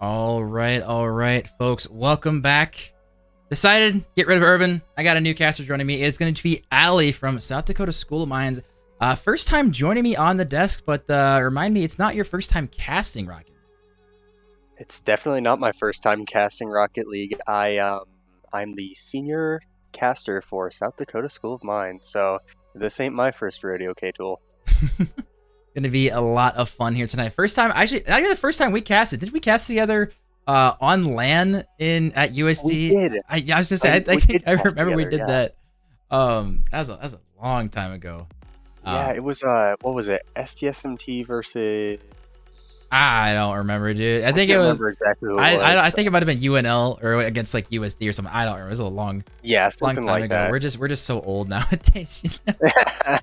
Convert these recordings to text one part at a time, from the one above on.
All right, folks. Welcome back. Decided get rid of Urban. I got a new caster joining me. It's going to be Allie from South Dakota School of Mines. First time joining me on the desk, but remind me, it's not your first time casting Rocket League. It's definitely not my first time casting Rocket League. I'm the senior caster for South Dakota School of Mines, so this ain't my first rodeo, K-Tool. Gonna be a lot of fun here tonight. First time, actually, not even the first time we casted. Did we cast together on LAN at USD? We did. I was just saying, I think I remember we did that. That was a long time ago. Yeah, it was what was it? STSMT versus. I don't remember, dude. I think it was. Exactly who it was. I think it might have been UNL or against like USD or something. I don't remember. It was a long, something long time like ago. that. We're just so old nowadays. You know?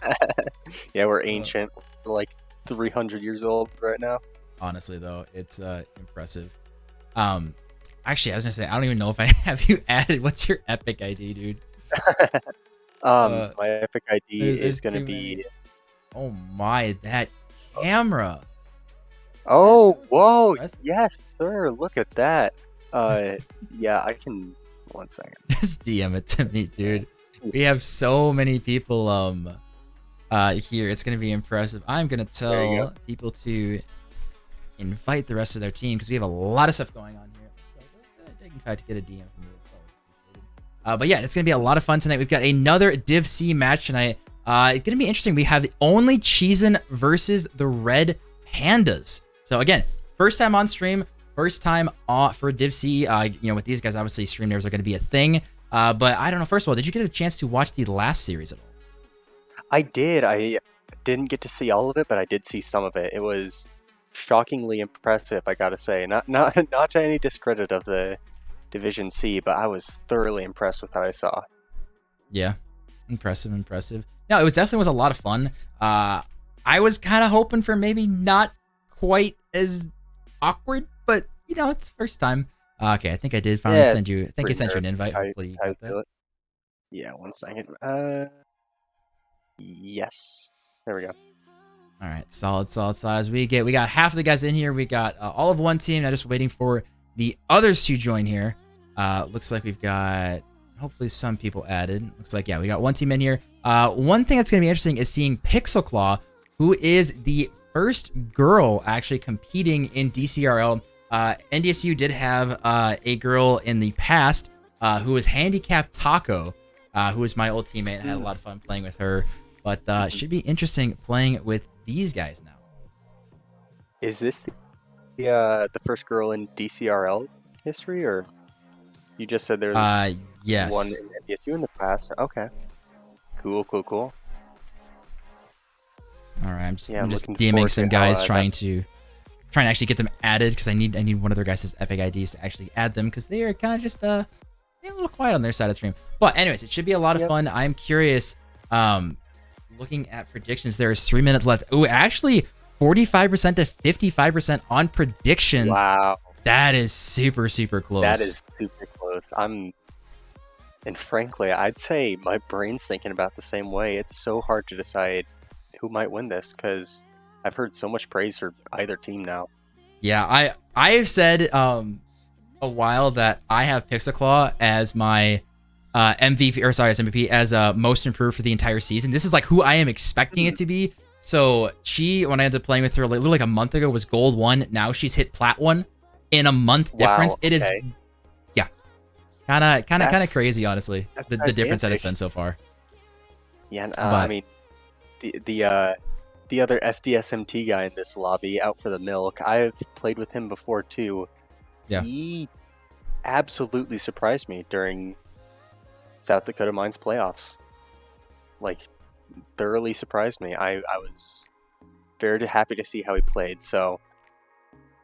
Yeah, we're ancient. We're like 300 years old right now. Honestly, though, it's impressive. Actually, I was gonna say I don't even know if I have you added. What's your Epic ID, dude? My Epic ID is gonna be. Oh my, that camera. Oh, whoa! Yes, sir. Look at that. Yeah, I can. 1 second. Just DM it to me, dude. We have so many people here. It's gonna be impressive. I'm gonna tell people to invite the rest of their team because we have a lot of stuff going on here. So, in fact, get a DM from you. But yeah, it's gonna be a lot of fun tonight. We've got another Div C match tonight. It's gonna be interesting. We have the only Cheezin versus the Red Pandas. So again, first time on stream, first time for Div C. With these guys, obviously stream nerves are gonna be a thing. But I don't know. First of all, did you get a chance to watch the last series at all? I did. I didn't get to see all of it, but I did see some of it. It was shockingly impressive, I gotta say. Not to any discredit of the Division C, but I was thoroughly impressed with what I saw. Yeah, impressive. No, it was a lot of fun. I was kind of hoping for maybe not quite as awkward, but it's first time. Okay, I think I did finally send you. I think I sent you an invite. Hopefully you got that. Yeah, 1 second. Yes. There we go. All right, solid. As we got half of the guys in here. We got all of one team. Now just waiting for the others to join here. Looks like we've got hopefully some people added. Looks like we got one team in here. One thing that's gonna be interesting is seeing Pixel Claw, who is the first girl actually competing in DCRL. NDSU did have a girl in the past who was Handicapped Taco, who was my old teammate. I had a lot of fun playing with her. But should be interesting playing with these guys now. Is this the first girl in DCRL history, or you just said there's yes. one in NDSU in the past? Okay. Cool. All right, I'm just DMing some guys trying to actually get them added because I need one of their guys' Epic IDs to actually add them because they are kind of just a little quiet on their side of the stream. But anyways, it should be a lot of fun. I'm curious. Looking at predictions, there is 3 minutes left. Oh, actually, 45% to 55% on predictions. Wow, that is super close. That is super close. And frankly, I'd say my brain's thinking about the same way. It's so hard to decide who might win this because I've heard so much praise for either team now. Yeah, I've said a while that I have Pixelclaw as my MVP as most improved for the entire season. This is like who I am expecting it to be. So she, when I ended up playing with her like a month ago, was gold 1. Now she's hit plat 1 in a month difference. It is, kind of crazy, honestly. The difference that it's been so far. Yeah, I mean, the other SDSMT guy in this lobby, Out for the Milk, I've played with him before too. Yeah, he absolutely surprised me during South Dakota Mines playoffs. Like, thoroughly surprised me. I was very happy to see how he played. So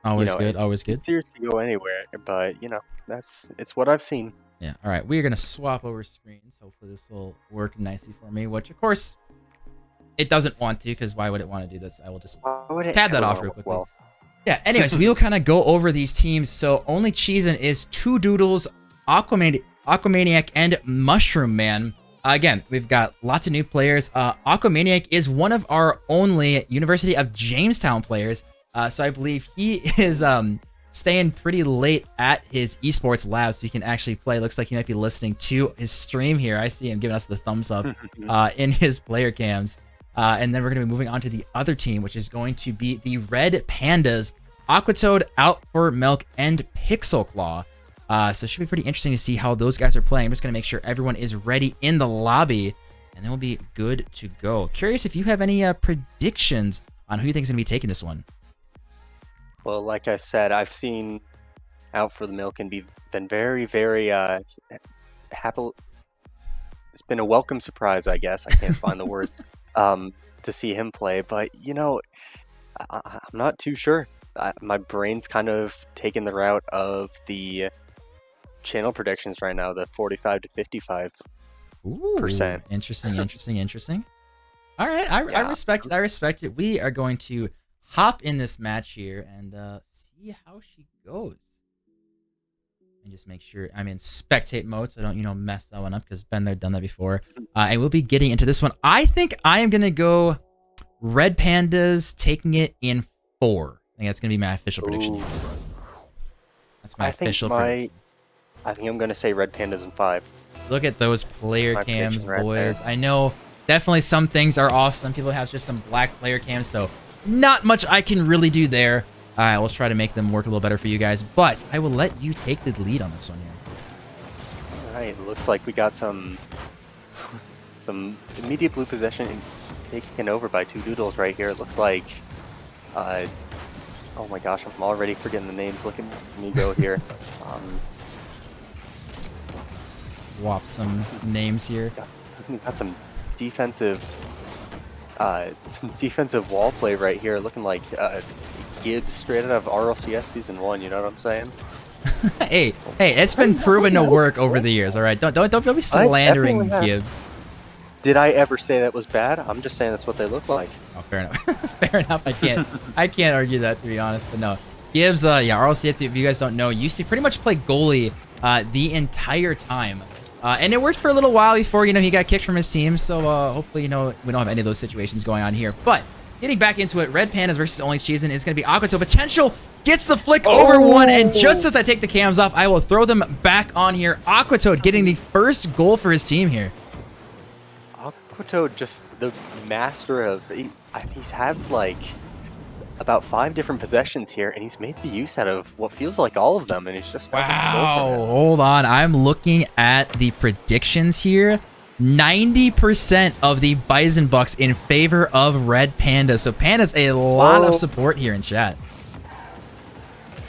always good. Series can go anywhere, but it's what I've seen. Yeah. All right, we're gonna swap over screens. Hopefully this will work nicely for me. Which of course it doesn't want to, because why would it want to do this? I will just tab that off real quickly. Well. Yeah. Anyways, we'll kind of go over these teams. So only Cheezin is 2 Doodles, Aquamaniac, and Mushroom Man. Again, we've got lots of new players. Aquamaniac is one of our only University of Jamestown players. So I believe he is staying pretty late at his esports lab so he can actually play. Looks like he might be listening to his stream here. I see him giving us the thumbs up in his player cams. And then we're going to be moving on to the other team, which is going to be the Red Pandas, Aquatoad, Out for Milk, and Pixel Claw. So it should be pretty interesting to see how those guys are playing. I'm just going to make sure everyone is ready in the lobby, and then we'll be good to go. Curious if you have any predictions on who you think is going to be taking this one. Well, like I said, I've seen Out for the Milk and been very, very happy. It's been a welcome surprise, I guess. I can't find the words to see him play, but you know, I'm not too sure. My brain's kind of taking the route of the channel predictions right now, the 45 to 55%. Ooh, interesting. All right, I respect it. We are going to hop in this match here and see how she goes. And just make sure I'm in spectate mode so I don't, mess that one up, because been there, done that before. And we'll be getting into this one. I think I am gonna go Red Pandas taking it in 4. I think that's gonna be my official prediction. That's my official prediction. I think I'm gonna say Red Pandas in 5. Look at those player cams, boys. I know definitely some things are off. Some people have just some black player cams, so not much I can really do there. I will try to make them work a little better for you guys, but I will let you take the lead on this one here. All right, looks like we got some immediate blue possession taken over by 2 doodles right here. It looks like, oh my gosh, I'm already forgetting the names. Look at me go here. Swap some names here. Got some defensive wall play right here, looking like Gibbs straight out of RLCS Season 1, you know what I'm saying? hey, it's been proven to work over the years, all right? Don't be slandering Gibbs. Did I ever say that was bad? I'm just saying that's what they look like. Oh, fair enough. Fair enough. I can't argue that, to be honest, but no. Gibbs, RLCS, if you guys don't know, used to pretty much play goalie the entire time. And it worked for a little while before, he got kicked from his team. So hopefully, we don't have any of those situations going on here. But getting back into it, Red Pandas versus only Cheezin is going to be Aquatoad. Potential gets the flick over one. And just as I take the cams off, I will throw them back on here. Aquatoad getting the first goal for his team here. Aquatoad, just the master of... He's had, like, about 5 different possessions here, and he's made the use out of what feels like all of them, and he's just... Wow, hold on. I'm looking at the predictions here. 90% of the Bison Bucks in favor of Red Panda. So Panda's a lot of support here in chat.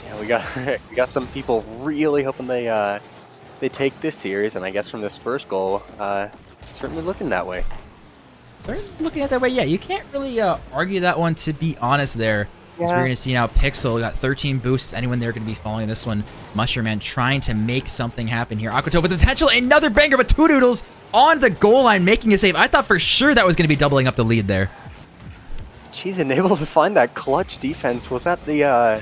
Yeah, we got some people really hoping they take this series, and I guess from this first goal, certainly looking that way. Certainly looking at that way, yeah. You can't really argue that one, to be honest there. Yeah. As we're going to see now, Pixel got 13 boosts. Anyone there going to be following this one? Mushroom Man trying to make something happen here. Aquatoad with the potential, another banger, but 2 doodles on the goal line making a save. I thought for sure that was going to be doubling up the lead there. Cheezin able to find that clutch defense. Was that the... I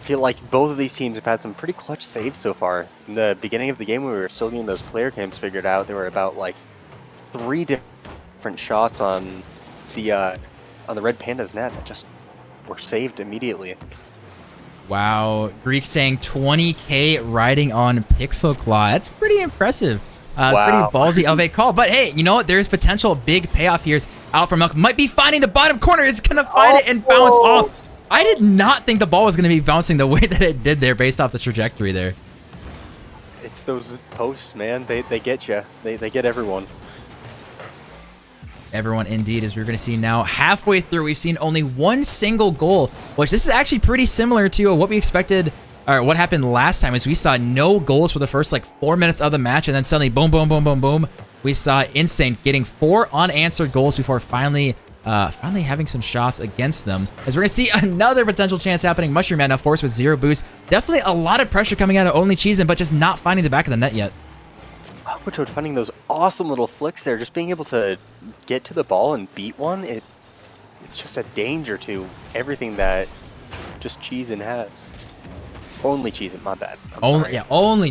feel like both of these teams have had some pretty clutch saves so far. In the beginning of the game, when we were still getting those player cams figured out, there were about like 3 different shots on the Red Panda's net that just were saved immediately. Wow, Greek saying 20k riding on Pixel Claw. That's pretty impressive. Pretty ballsy of a call. But hey, you know what? There's potential big payoff here. Out for Milk might be finding the bottom corner. It's going to find it and bounce off. I did not think the ball was going to be bouncing the way that it did there based off the trajectory there. It's those posts, man. They get you. They get everyone. Everyone indeed, as we're going to see now. Halfway through, we've seen only 1 single goal, which this is actually pretty similar to what we expected, or what happened last time, is we saw no goals for the first like 4 minutes of the match, and then suddenly boom, boom, boom, boom, boom. We saw Insane getting 4 unanswered goals before finally having some shots against them. As we're going to see another potential chance happening. Mushroom Man now forced with 0 boost. Definitely a lot of pressure coming out of only Cheezin, but just not finding the back of the net yet. Aquatoad finding those awesome little flicks there, just being able to get to the ball and beat one. It's just a danger to everything that just Cheezin has. Only Cheezin, my bad. Only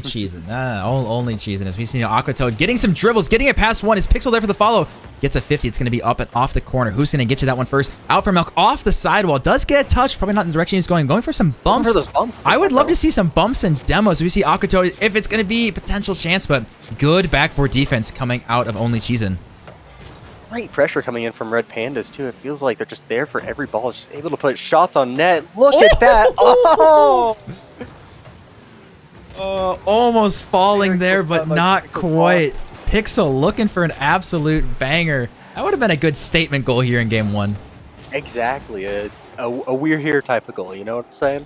Cheezin. Only Cheezin. As we see Aqua Toad getting some dribbles, getting it past one. Is Pixel there for the follow? Gets a 50. It's going to be up and off the corner. Who's going to get to that one first? Out for Milk off the sidewall. Does get a touch. Probably not in the direction he's going. Going for some bumps. I would love to see some bumps and demos. We see Aqua Toad if it's going to be a potential chance, but good backboard defense coming out of Only Cheezin. Great pressure coming in from Red Pandas, too. It feels like they're just there for every ball. Just able to put shots on net. Look at that. Oh! Almost falling there, but not quite. Pixel looking for an absolute banger. That would have been a good statement goal here in game one. Exactly. A we're here type of goal, you know what I'm saying?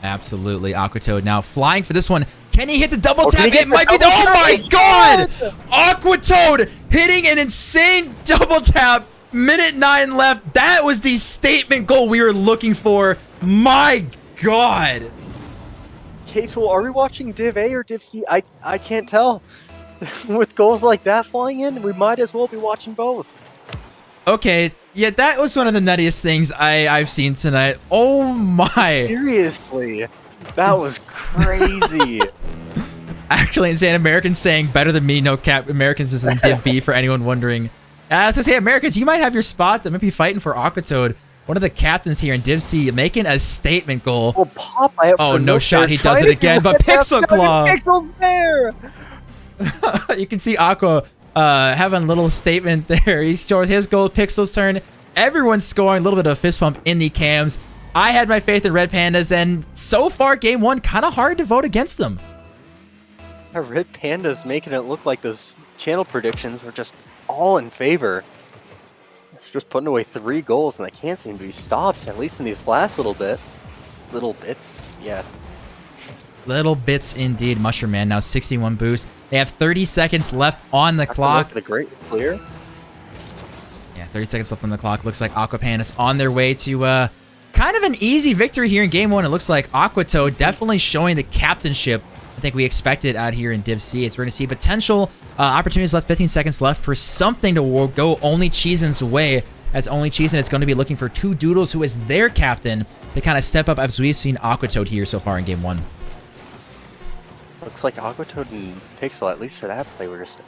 Absolutely. Aqua Toad now flying for this one. Can he hit the double tap? It might be the... Oh my god! Aqua Toad hitting an insane double tap. Minute 9 left. That was the statement goal we were looking for. My god. K-Tool, are we watching Div A or Div C? I can't tell. With goals like that flying in, we might as well be watching both. Okay, yeah, that was one of the nuttiest things I've seen tonight. Oh my. Seriously. That was crazy. Actually, insane. Americans saying better than me, no cap. Americans is in Div B for anyone wondering. I was gonna say, Americans, you might have your spot that might be fighting for Aqua Toad. One of the captains here in Div C making a statement goal. Well, Pop, oh, no shot. He does it again, but Pixel Claw. Pixel's there. You can see Aqua having a little statement there. He's showing his goal. Pixel's turn. Everyone's scoring. A little bit of a fist pump in the cams. I had my faith in Red Pandas, and so far, game one, kind of hard to vote against them. Red Pandas making it look like those channel predictions were just all in favor. It's just putting away 3 goals, and they can't seem to be stopped, at least in these last little bits. Yeah. Little bits indeed. Mushroom Man now 61 boost. They have 30 seconds left on the clock. The great clear. Yeah, 30 seconds left on the clock. Looks like Aqua Pandas on their way to kind of an easy victory here in game one. It looks like Aqua Toad definitely showing the captainship I think we expected out here in Div C. We're going to see potential opportunities left. 15 seconds left for something to go Only Cheezin's way. As Only Cheezin is going to be looking for 2 Doodles, who is their captain, to kind of step up as we've seen Aqua Toad here so far in game one. Looks like Aqua Toad and Pixel, at least for that play, were just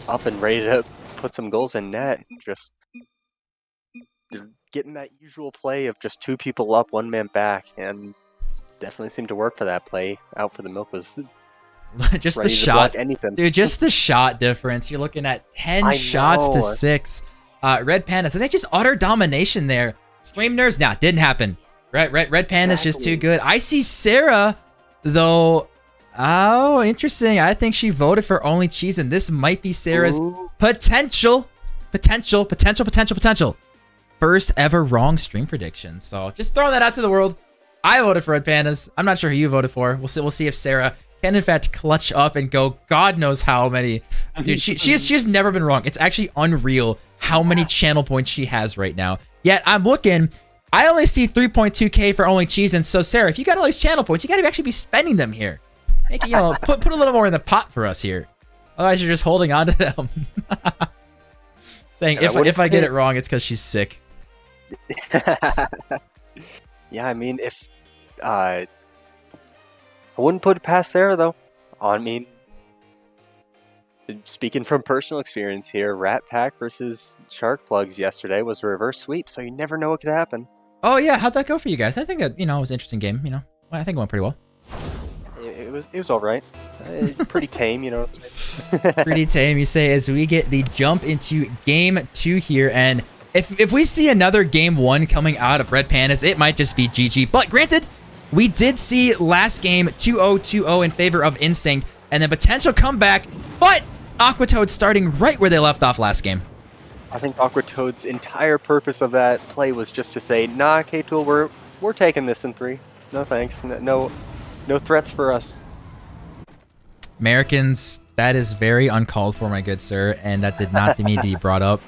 up and ready to put some goals in net. Just they're getting that usual play of just 2 people up, 1 man back, and definitely seemed to work for that play. Out for the Milk was just the shot, dude. Just the shot difference. You're looking at 10 shots to 6. Red Pandas, I think just utter domination there. Stream nerves, nah, didn't happen. Red Pandas just too good. I see Sarah though. Oh, interesting. I think she voted for Only Cheezin. This might be Sarah's potential first ever wrong stream prediction. So just throwing that out to the world. I voted for Red Pandas. I'm not sure who you voted for. We'll see if Sarah can in fact clutch up and go God knows how many. Dude, she's never been wrong. It's actually unreal how many channel points she has right now. Yet I'm looking, I only see 3.2k for Only Cheezin. So Sarah, if you got all these channel points, you got to actually be spending them here. Make it, put a little more in the pot for us here. Otherwise, you're just holding on to them. Saying if I get it wrong, it's because she's sick. Yeah, I mean, if I wouldn't put it past Sarah though. I mean, speaking from personal experience here, Rat Pack versus Shark Plugs yesterday was a reverse sweep, so you never know what could happen. Oh yeah, how'd that go for you guys? I think that it was an interesting game. I think it went pretty well. It was all right. Pretty tame, Pretty tame, you say, as we get the jump into game 2 here. And if we see another game 1 coming out of Red Pandas, it might just be GG. But granted, we did see last game 2-0 in favor of Instinct, and then potential comeback, but Aqua Toad starting right where they left off last game. I think Aqua Toad's entire purpose of that play was just to say, nah, K-Tool, we're taking this in 3. No thanks. No threats for us. Americans, that is very uncalled for, my good sir, and that did not need to be brought up.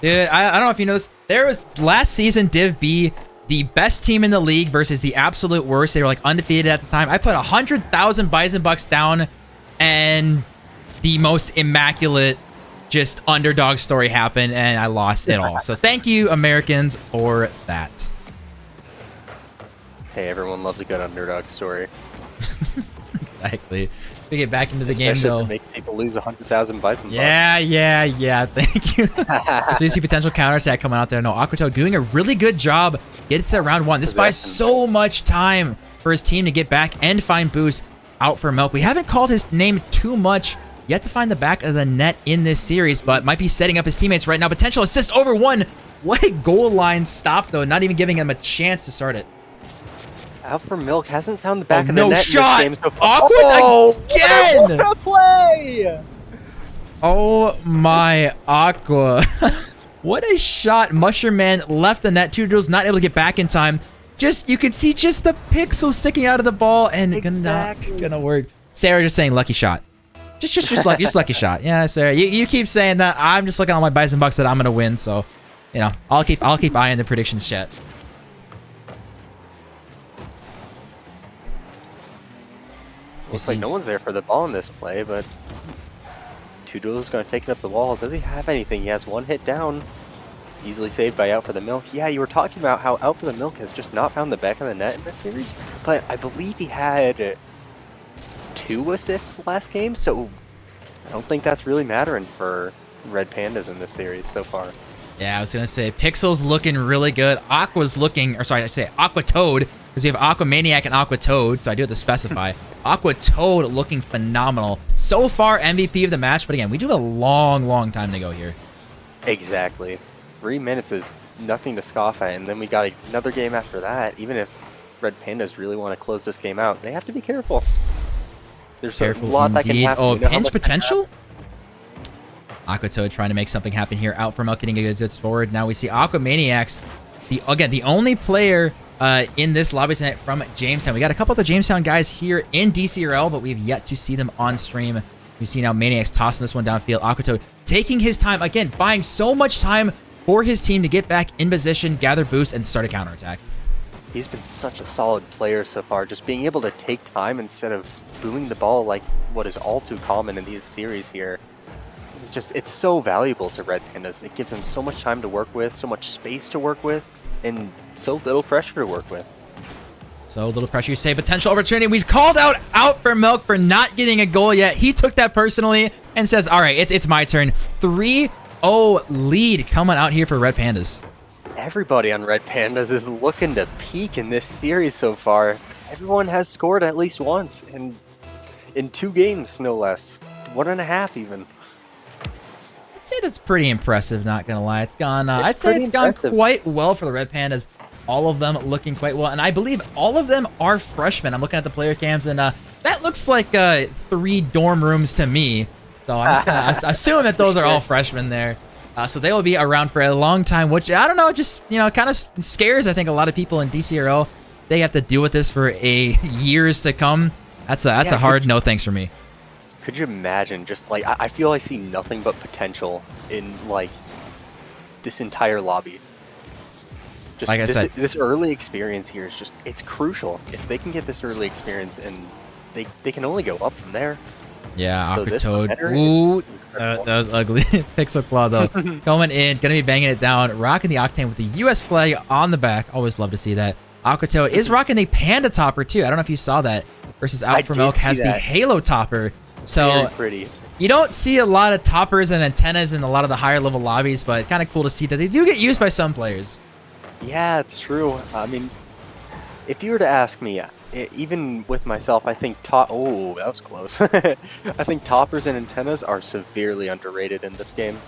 Dude, I don't know if you know this. There was last season Div B, the best team in the league versus the absolute worst. They were like undefeated at the time. I put 100,000 Bison Bucks down, and the most immaculate just underdog story happened, and I lost it all. So thank you, Americans, for that. Hey, everyone loves a good underdog story. Exactly. We get back into the Especially game, though. To make people lose 100,000 bison. Yeah. Thank you. So you see potential counterattack coming out there. No, Aquatoad doing a really good job. Gets to round 1. This buys so much time for his team to get back and find boost out for Milk. We haven't called his name too much yet to find the back of the net in this series, but might be setting up his teammates right now. Potential assist over 1. What a goal line stop, though. Not even giving him a chance to start it. Out for Milk hasn't found the back of the net. No shot! In this game so Aqua again! What a play! Oh my Aqua. What a shot. Mushroom Man left the net. Two drills not able to get back in time. Just, you can see just the pixels sticking out of the ball and not gonna work. Sarah just saying lucky shot. Just lucky shot. Yeah, Sarah. You keep saying that. I'm just looking at all my Bison Bucks that I'm gonna win, so you know, I'll keep eyeing the predictions chat. Looks like no one's there for the ball in this play, but Two Doodle's going to take it up the wall. Does he have anything? He has 1 hit down. Easily saved by Out for the Milk. Yeah, you were talking about how Out for the Milk has just not found the back of the net in this series, but I believe he had 2 assists last game, so I don't think that's really mattering for Red Pandas in this series so far. Yeah, I was going to say, Pixel's looking really good. Aqua's looking, or sorry, I say Aqua Toad, because we have Aqua Maniac and Aqua Toad, so I do have to specify. Aqua Toad looking phenomenal. So far, MVP of the match, but again, we do have a long time to go here. Exactly. 3 minutes is nothing to scoff at, and then we got another game after that. Even if Red Pandas really want to close this game out, they have to be careful. There's a lot that can happen. Oh, pinch potential? Aqua Toad trying to make something happen here. Out for Milk getting a good forward. Now we see Aqua Maniacs, the only player in this lobby tonight from Jamestown. We got a couple of the Jamestown guys here in DCRL, but we've yet to see them on stream. We see now Maniacs tossing this one downfield. Aqua Toad taking his time, again, buying so much time for his team to get back in position, gather boost, and start a counterattack. He's been such a solid player so far, just being able to take time instead of booming the ball like what is all too common in these series here. It's so valuable to Red Pandas. It gives them so much time to work with, so much space to work with, and so little pressure to work with. So little pressure, you say potential opportunity. We've called out for Milk for not getting a goal yet. He took that personally and says, all right, it's my turn. 3-0 lead coming out here for Red Pandas. Everybody on Red Pandas is looking to peak in this series so far. Everyone has scored at least once, and in 2 games, no less. 1.5 even. I'd say that's pretty impressive, not gonna lie. It's gone, I'd say it's gone quite well for the Red Pandas. All of them looking quite well, and I believe all of them are freshmen. I'm looking at the player cams, and that looks like 3 dorm rooms to me. So I'm just gonna assume that those are all freshmen there. So they will be around for a long time, which, I don't know, just, you know, kind of scares, I think, a lot of people in DCRL. They have to deal with this for years to come. That's a hard no thanks for me. Could you imagine, just like, I feel I see nothing but potential in, like, this entire lobby. Just like I said, this early experience here is just, it's crucial. If they can get this early experience, and they can only go up from there. Yeah, Aqua Toad. Ooh, that was ugly. Pixel Claw, though, going in, gonna be banging it down, rocking the Octane with the U.S. flag on the back. Always love to see that. Aqua Toad is rocking the Panda Topper, too. I don't know if you saw that. Versus Out for Milk has the Halo Topper. So very pretty. You don't see a lot of toppers and antennas in a lot of the higher level lobbies, but kind of cool to see that they do get used by some players. Yeah, it's true. I mean, if you were to ask me, even with myself, I think oh, that was close. I think toppers and antennas are severely underrated in this game.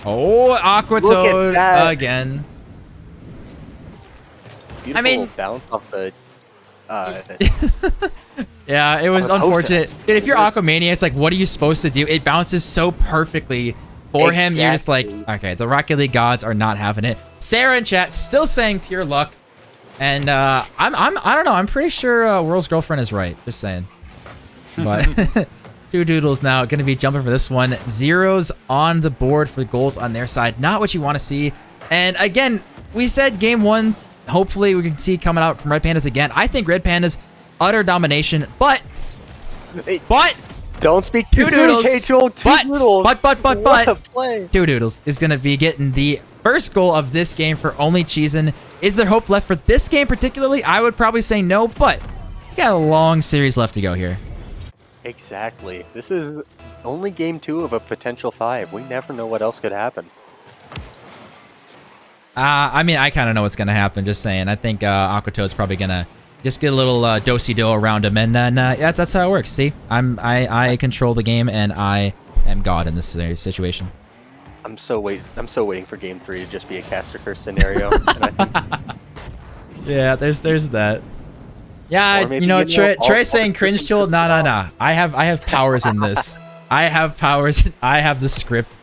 Oh, Aqua Toad again. Beautiful bounce off the... yeah, it was unfortunate. Dude, if you're Aquamania, it's like, what are you supposed to do? It bounces so perfectly for him. You're just like, okay, the Rocket League gods are not having it. Sarah in chat still saying pure luck. And I don't know. I'm pretty sure World's Girlfriend is right. Just saying. But Two Doodles now going to be jumping for this one. Zeros on the board for goals on their side. Not what you want to see. And again, we said game 1. Hopefully we can see coming out from Red Pandas again. I think Red Pandas utter domination, but don't speak too soon, K-Tool. Two Doodles is going to be getting the first goal of this game for only Cheezin Is there hope left for this game particularly? I would probably say no, but you got a long series left to go here. Exactly. This is only game 2 of a potential 5. We never know what else could happen. I mean, I kind of know what's going to happen, just saying. I think Aquatoad's probably going to just get a little do-si-do around him, and then that's how it works. See, I control the game, and I am God in this situation. I'm so waiting for game 3 to just be a caster curse scenario. And I think... Yeah, there's that. Yeah, you know, Trey saying cringe tool. No. I have powers in this. I have powers. I have the script.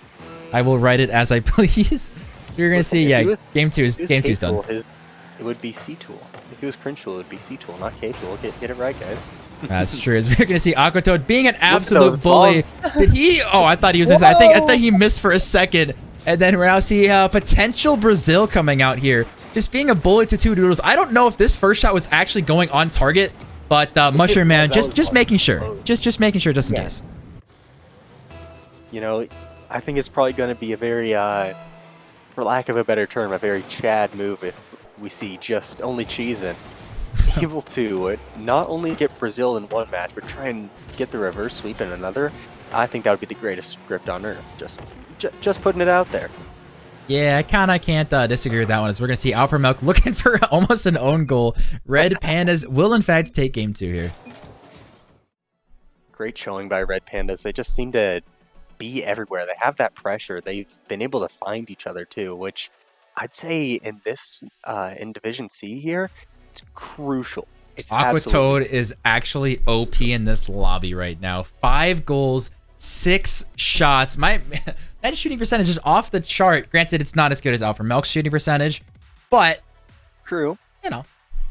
I will write it as I please. So you're gonna see. Yeah, game 2's done. It would be C tool. If he was cringe tool, it would be C tool, not K tool. Get it right, guys. That's true. As we're gonna see Aquatoad being an absolute bully. Did he? Oh, I thought he was. I think he missed for a second, and then we're now see potential Brazil coming out here, just being a bully to 2 Doodles. I don't know if this first shot was actually going on target, but Mushroom Man just making sure, just making sure, just in case. You know, I think it's probably going to be a very, for lack of a better term, a very Chad move if we see just only Cheezin able to not only get Brazil in one match, but try and get the reverse sweep in another. I think that would be the greatest script on earth. Just putting it out there. Yeah, I kind of can't disagree with that one. As we're going to see Alpha Milk looking for almost an own goal. Red Pandas will, in fact, take game 2 here. Great showing by Red Pandas. They just seem to be everywhere. They have that pressure. They've been able to find each other, too, which I'd say in this, in Division C here, it's crucial. Aquatoad is actually OP in this lobby right now. 5 goals, 6 shots. That shooting percentage is off the chart. Granted, it's not as good as Alpha Milk's shooting percentage, but true. You know,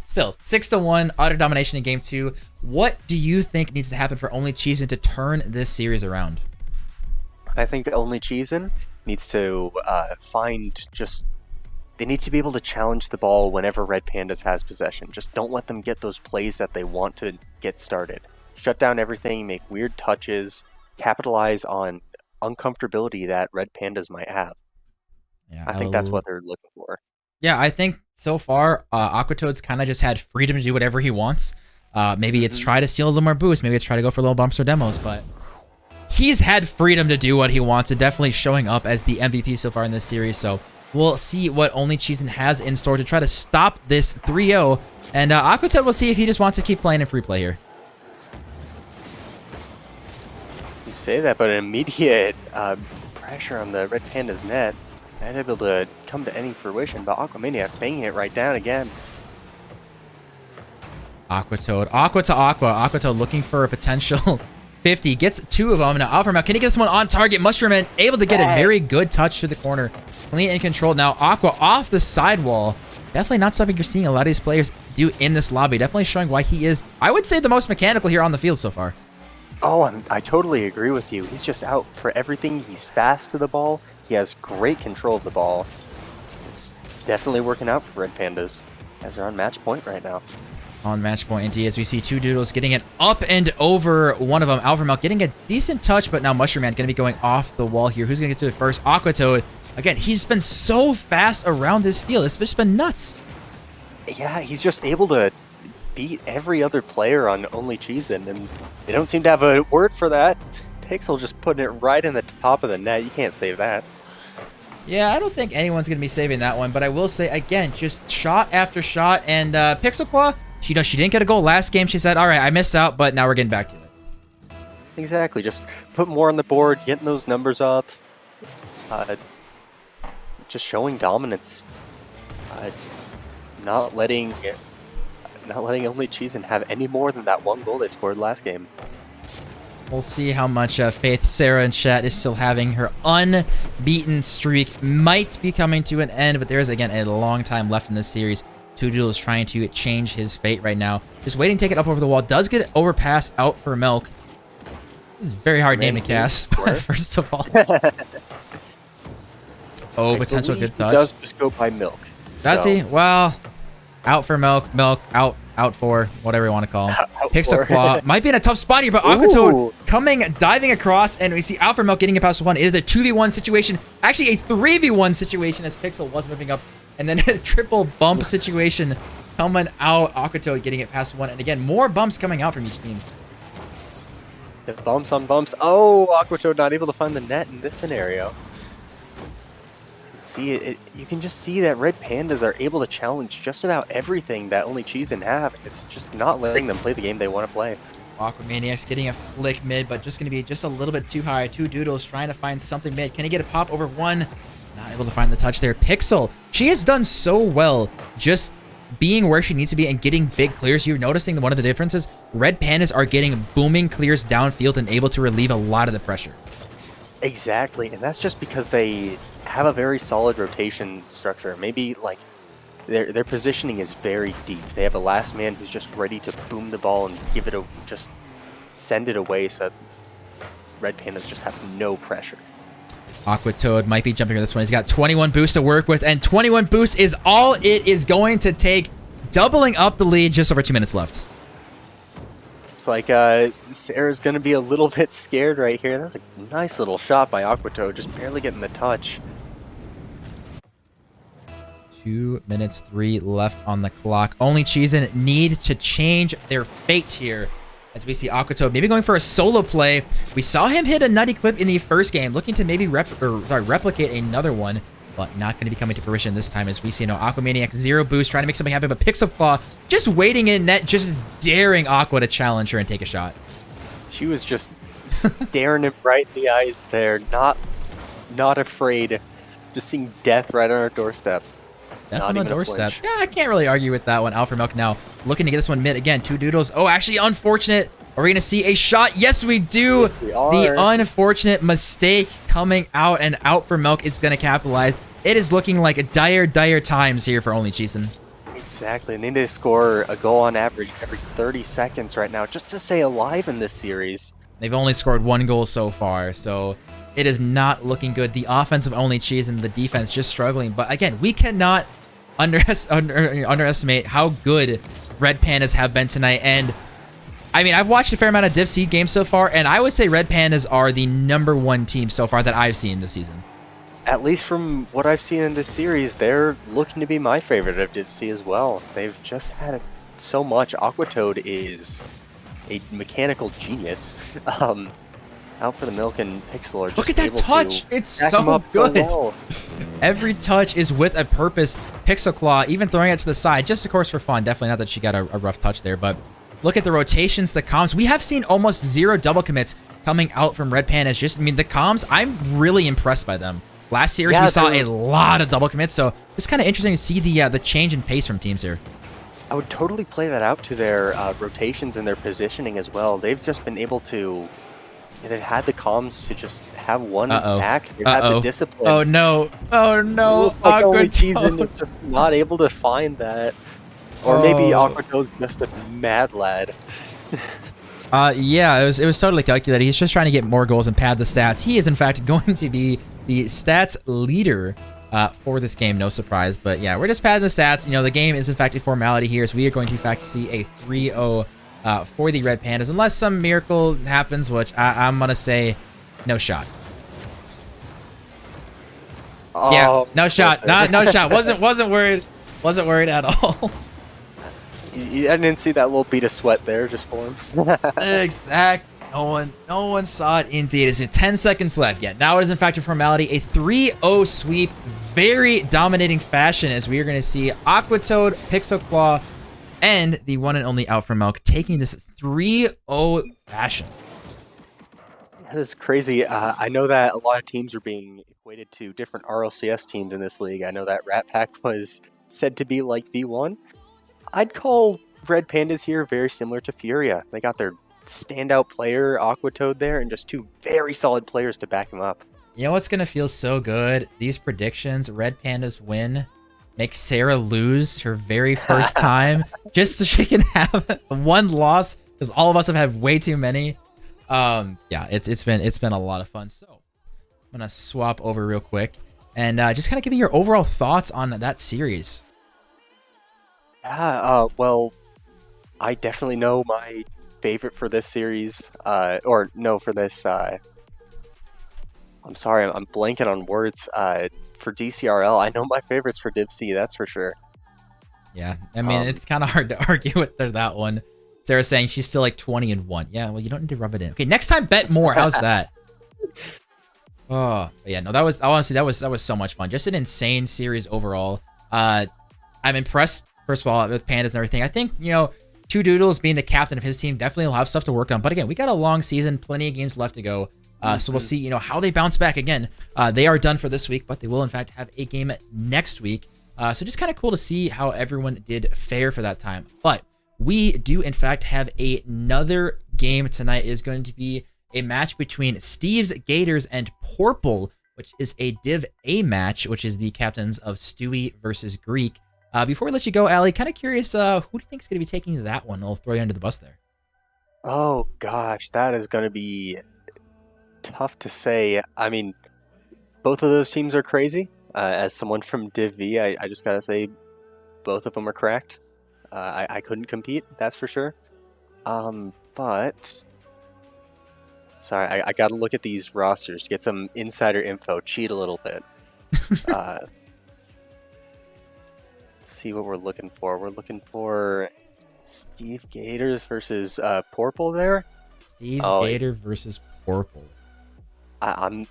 still 6-1 utter domination in game 2. What do you think needs to happen for Only Cheezin to turn this series around? I think Only Cheezin needs to they need to be able to challenge the ball whenever Red Pandas has possession. Just don't let them get those plays that they want to get started. Shut down everything, make weird touches, capitalize on uncomfortability that Red Pandas might have. Yeah, I think that's what they're looking for. Yeah, I think so far Aquatoad's kind of just had freedom to do whatever he wants. Maybe it's try to steal a little more boost. Maybe it's try to go for little bumps or demos, but he's had freedom to do what he wants, and definitely showing up as the MVP so far in this series. So we'll see what Only Cheezin has in store to try to stop this 3-0. And Aquatoad will see if he just wants to keep playing in free play here. You say that, but an immediate pressure on the Red Panda's net, not able to come to any fruition, but Aquamaniac banging it right down again. Aquatoad, Aqua to Aqua. Aquatoad looking for a potential 50, gets 2 of them. Now Alpha Mount, can he get someone on target? Mushroom Man able to get a very good touch to the corner. Clean and controlled. Now Aqua off the sidewall. Definitely not something you're seeing a lot of these players do in this lobby. Definitely showing why he is, I would say, the most mechanical here on the field so far. Oh, I totally agree with you. He's just out for everything. He's fast to the ball. He has great control of the ball. It's definitely working out for Red Pandas as they're on match point right now. On match point indeed, as we see 2 Doodles getting it up and over one of them. Alpha Milk getting a decent touch, but now Mushroom Man going to be going off the wall here. Who's going to get to it first? Aquatoad. Again, he's been so fast around this field. It's just been nuts. Yeah, he's just able to beat every other player on Only Cheezin, and they don't seem to have a word for that. Pixel just putting it right in the top of the net. You can't save that. Yeah, I don't think anyone's going to be saving that one, but I will say, again, just shot after shot, and Pixel Claw, she didn't get a goal last game. She said, all right, I missed out, but now we're getting back to it. Exactly. Just put more on the board, getting those numbers up, just showing dominance, not letting Only Cheezin have any more than that 1 goal they scored last game. We'll see how much faith Sarah in chat is still having. Her unbeaten streak might be coming to an end, but there is, again, a long time left in this series. 2 Doodles trying to change his fate right now. Just waiting to take it up over the wall. Does get it overpass out for Milk. This is a very hard name to cast, first of all. Oh, potential good touch. He does just go by Milk. Does he? Well, out for Milk, out for whatever you want to call him. Picks a claw. Might be in a tough spot here, but Aquatoad coming, diving across, and we see out for Milk getting it past 1. It is a 2v1 situation. Actually, a 3v1 situation as Pixel was moving up and then a triple bump situation coming out. Aquatoad getting it past one, and again, more bumps coming out from each team. The bumps on bumps. Oh, Aquatoad not able to find the net in this scenario. See it, you can just see that Red Pandas are able to challenge just about everything that only Cheezin have. It's just not letting them play the game they want to play. Aquamaniacs getting a flick mid, but just going to be just a little bit too high. Two Doodles trying to find something mid. Can he get a pop over one? Not able to find the touch there. Pixel, she has done so well just being where she needs to be and getting big clears. You're noticing one of the differences. Red Pandas are getting booming clears downfield and able to relieve a lot of the pressure. Exactly, and that's just because they have a very solid rotation structure. Maybe like their positioning is very deep. They have a last man who's just ready to boom the ball and give it just send it away, so that Red Pandas just have no pressure. Aquatoad might be jumping on this one. He's got 21 boost to work with, and 21 boost is all it is going to take, doubling up the lead. Just over 2 minutes left. It's like Sarah's going to be a little bit scared right here. That's a nice little shot by Aquatoad, just barely getting the touch. 2 minutes 3 left on the clock. Only Cheezin need to change their fate here. As we see Aquatoad maybe going for a solo play. We saw him hit a nutty clip in the first game, looking to maybe replicate another one, but not going to be coming to fruition this time. As we see, Aquamaniac 0 boost, trying to make something happen, but Pixel Claw just waiting in net, just daring Aqua to challenge her and take a shot. She was just staring him right in the eyes there, not afraid, just seeing death right on her doorstep. Death on the doorstep. Yeah, I can't really argue with that one. Alpha Milk now looking to get this one mid again. Two Doodles. Oh, actually, unfortunate. Are we going to see a shot? Yes, we do. Yes, we are. The unfortunate mistake coming out, and Out for Milk is going to capitalize. It is looking like a dire times here for Only Cheezin. Exactly. They need to score a goal on average every 30 seconds right now just to stay alive in this series. They've only scored 1 goal so far, so it is not looking good. The offense of Only Cheezin, the defense just struggling. But again, we cannot underestimate how good Red Pandas have been tonight. And I mean, I've watched a fair amount of Div C games so far, and I would say Red Pandas are the #1 team so far that I've seen this season. At least from what I've seen in this series, they're looking to be my favorite of Div C as well. They've just had so much. Aquatoad is a mechanical genius. Out for the Milk and Pixel are just look at that touch. It's so good. So well. Every touch is with a purpose. Pixel Claw even throwing it to the side, just of course for fun. Definitely not that she got a rough touch there, but look at the rotations, the comms. We have seen almost 0 double commits coming out from Red Pandas. I mean, the comms, I'm really impressed by them. Last series, we saw a lot of double commits, so it's kind of interesting to see the change in pace from teams here. I would totally play that out to their rotations and their positioning as well. They've just been able to... They've had the comms to just have one back. They've had the discipline. Oh no! Oh no! Like Only Cheezin is just not able to find that. Or maybe Aquatoad's just a mad lad. Yeah, it was totally calculated. He's just trying to get more goals and pad the stats. He is in fact going to be the stats leader for this game. No surprise, but yeah, we're just padding the stats. You know, the game is in fact a formality here, so we are going to in fact see a 3-0 for the Red Pandas, unless some miracle happens, which I'm gonna say no shot. Yeah, no shot. No shot. Wasn't worried at all. I didn't see that little bead of sweat there just for him. Exact. No one saw it indeed. It's 10 seconds left. Yeah, now it is in fact a formality. A 3-0 sweep. Very dominating fashion, as we are going to see Aquatoad, Pixel Claw, and the one and only Out for Milk taking this 3-0 fashion. That is crazy. I know that a lot of teams are being equated to different RLCS teams in this league. I know that Rat Pack was said to be like V1. I'd call Red Pandas here very similar to Furia. They got their standout player, Aquatoad, there, and just 2 very solid players to back him up. You know what's going to feel so good? These predictions, Red Pandas win, make Sarah lose her very first time, just so she can have one loss, because all of us have had way too many. Yeah, it's been a lot of fun. So I'm gonna swap over real quick and just kind of give me your overall thoughts on that series. Yeah, well, I definitely know my favorite for this series, for this. I'm sorry, I'm blanking on words. for DCRL. I know my favorites for Div C, that's for sure. Yeah, I mean, it's kind of hard to argue with that one. Sarah's saying she's still like 20-1. Yeah, well, you don't need to rub it in. Okay, next time bet more. How's that? Oh, yeah, no, that was, honestly, that was so much fun. Just an insane series overall. I'm impressed, first of all, with Pandas and everything. I think, you know, Two Doodles being the captain of his team definitely will have stuff to work on. But again, we got a long season, plenty of games left to go. So we'll see, you know, how they bounce back again. They are done for this week, but they will, in fact, have a game next week. So just kind of cool to see how everyone did fare for that time. But we do, in fact, have another game tonight. It is going to be a match between Steve's Gators and Porple, which is a Div A match, which is the captains of Stewie versus Greek. Before we let you go, Allie, kind of curious, who do you think is going to be taking that one? I'll throw you under the bus there. Oh, gosh, that is going to be tough to say. I mean, both of those teams are crazy. As someone from Div V, I just got to say both of them are correct. I couldn't compete, that's for sure. But... Sorry, I got to look at these rosters, get some insider info, cheat a little bit. Let's see what we're looking for. We're looking for Steve Gators versus Porple there. Steve's Gator versus Porple. I'm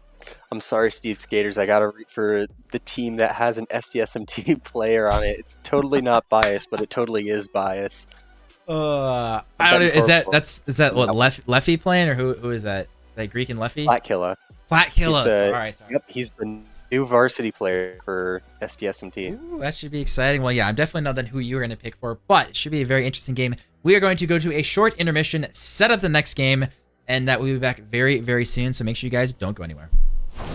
sorry, Steve's Gators. I got to root for the team that has an SDSMT player on it. It's totally not biased, but it totally is biased. I don't know. Is that what Leffy playing, or who is that? That Greek and Leffy? Flatkilla. Sorry. Yep, he's the new varsity player for SDSMT. Ooh, that should be exciting. Well, yeah, I'm definitely not who you're going to pick for, but it should be a very interesting game. We are going to go to a short intermission, set up the next game, and that we'll be back very, very soon. So make sure you guys don't go anywhere.